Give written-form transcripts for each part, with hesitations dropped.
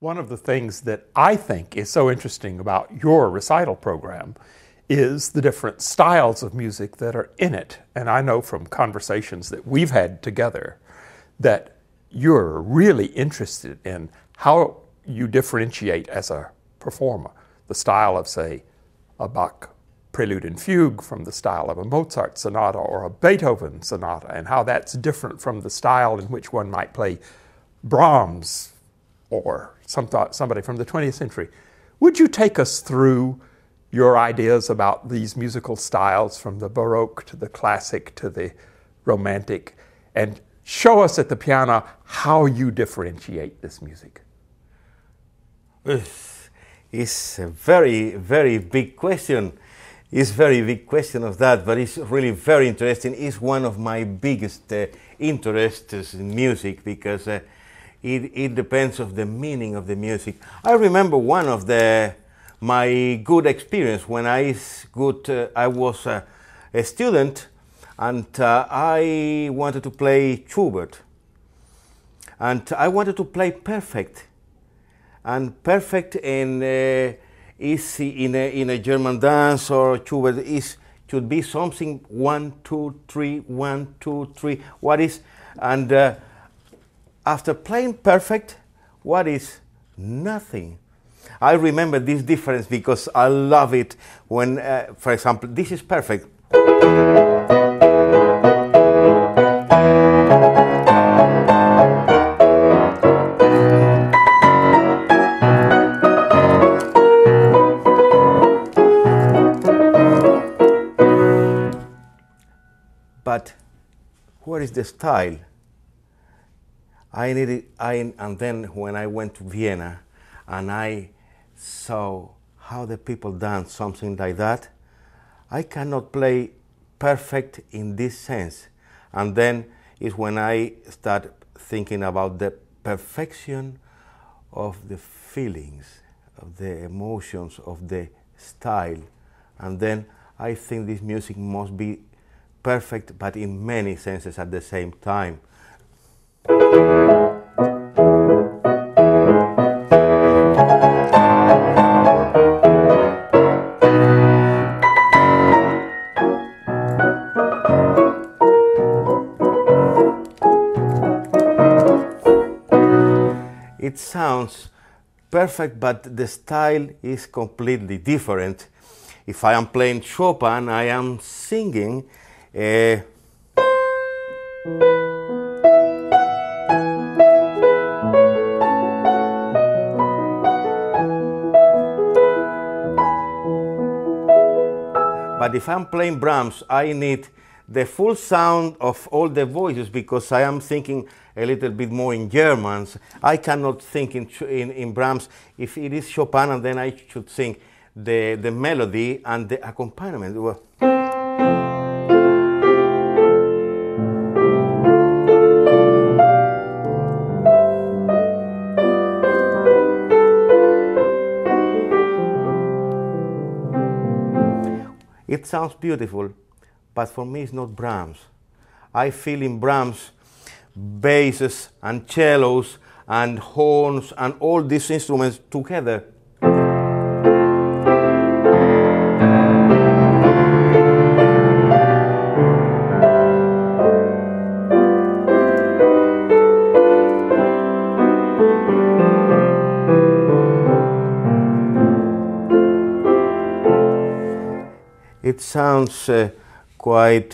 One of the things that I think is so interesting about your recital program is the different styles of music that are in it. And I know from conversations that we've had together that you're really interested in how you differentiate as a performer the style of, say, a Bach prelude and fugue from the style of a Mozart sonata or a Beethoven sonata, and how that's different from the style in which one might play Brahms or somebody from the 20th century. Would you take us through your ideas about these musical styles from the Baroque to the classic to the romantic, and show us at the piano how you differentiate this music? It's a very, very big question. It's a very big question of that, but it's really very interesting. It's one of my biggest interests in music, because it depends on the meaning of the music. I remember one of my good experience when I was a student, and I wanted to play Schubert, and I wanted to play perfect. And perfect is in a German dance or Schubert should be something 1, 2, 3, 1, 2, 3. What is, and after playing perfect, what is nothing? I remember this difference because I love it when, for example, this is perfect. But what is the style? And then when I went to Vienna and I saw how the people dance something like that, I cannot play perfect in this sense. And then is when I start thinking about the perfection of the feelings, of the emotions, of the style. And then I think this music must be perfect, but in many senses at the same time. It sounds perfect, but the style is completely different. If I am playing Chopin, I am singing but if I'm playing Brahms, I need the full sound of all the voices, because I am thinking a little bit more in Germans. I cannot think in Brahms. If it is Chopin, and then I should sing the melody and the accompaniment. It sounds beautiful, but for me it's not Brahms. I feel in Brahms basses and cellos and horns and all these instruments together. It sounds quite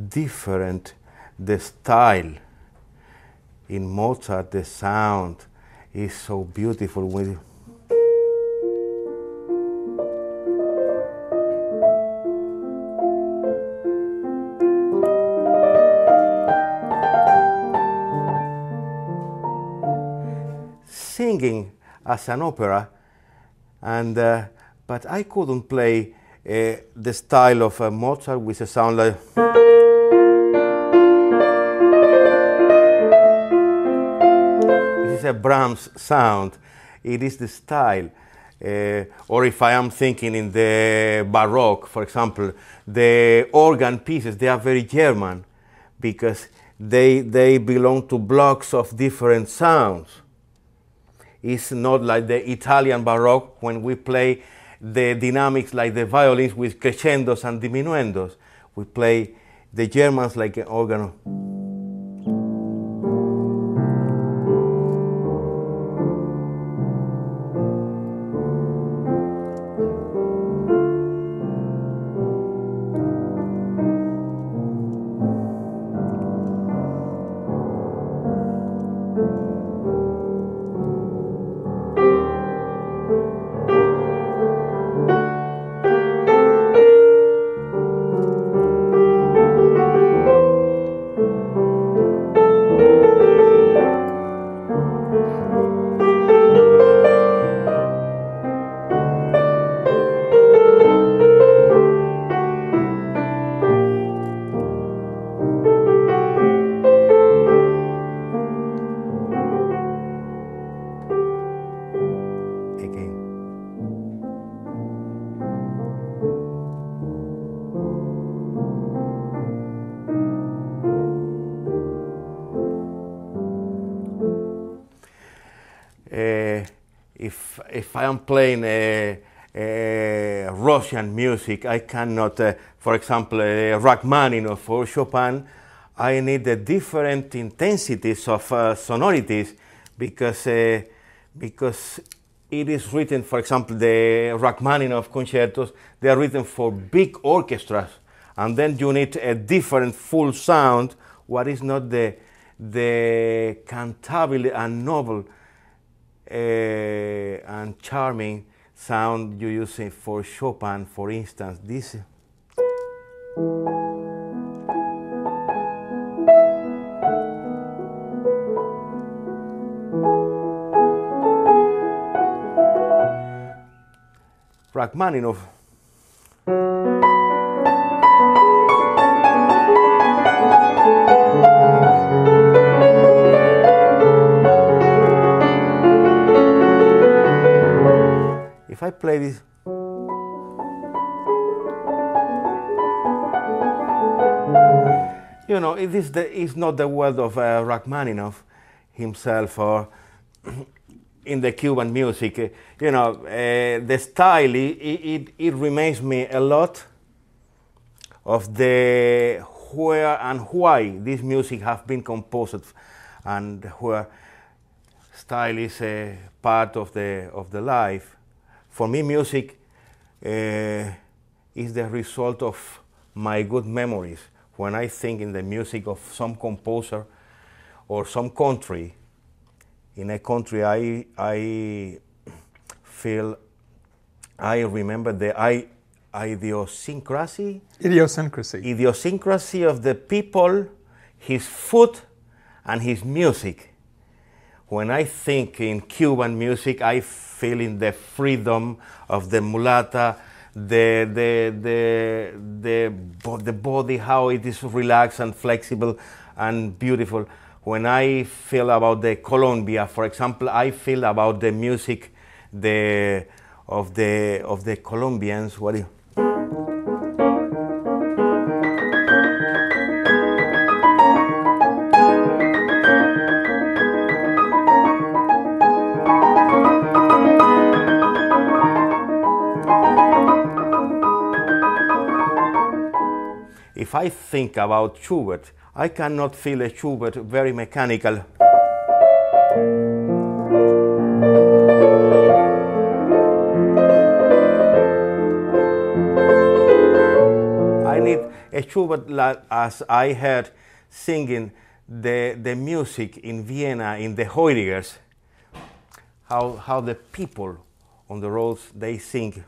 different, the style. In Mozart, the sound is so beautiful. Singing as an opera, and but I couldn't play the style of Mozart with a sound like. This is a Brahms sound. It is the style. Or if I am thinking in the Baroque, for example, the organ pieces, they are very German, because they belong to blocks of different sounds. It's not like the Italian Baroque when we play the dynamics like the violins with crescendos and diminuendos. We play the Germans like an organ. If I am playing Russian music, I cannot, for example, Rachmaninoff or Chopin, I need different intensities of sonorities because it is written, for example, the Rachmaninoff concertos, they are written for big orchestras, and then you need a different full sound, what is not the cantabile and noble and charming sound you use for Chopin, for instance. This Rachmaninoff. If I play this, you know, it's not the word of Rachmaninoff himself, or in the Cuban music. You know, the style, it reminds me a lot of the where and why this music has been composed, and where style is a part of the life. For me, music is the result of my good memories. When I think in the music of some composer or some country, in a country I remember the idiosyncrasy of the people, his food, and his music. When I think in Cuban music, I feel in the freedom of the mulata, the body, how it is relaxed and flexible and beautiful. When I feel about the Colombia, for example, I feel about the music of the Colombians. What do you? If I think about Schubert, I cannot feel a Schubert very mechanical. I need a Schubert like as I heard singing the music in Vienna in the Heuligers, how the people on the roads, they sing.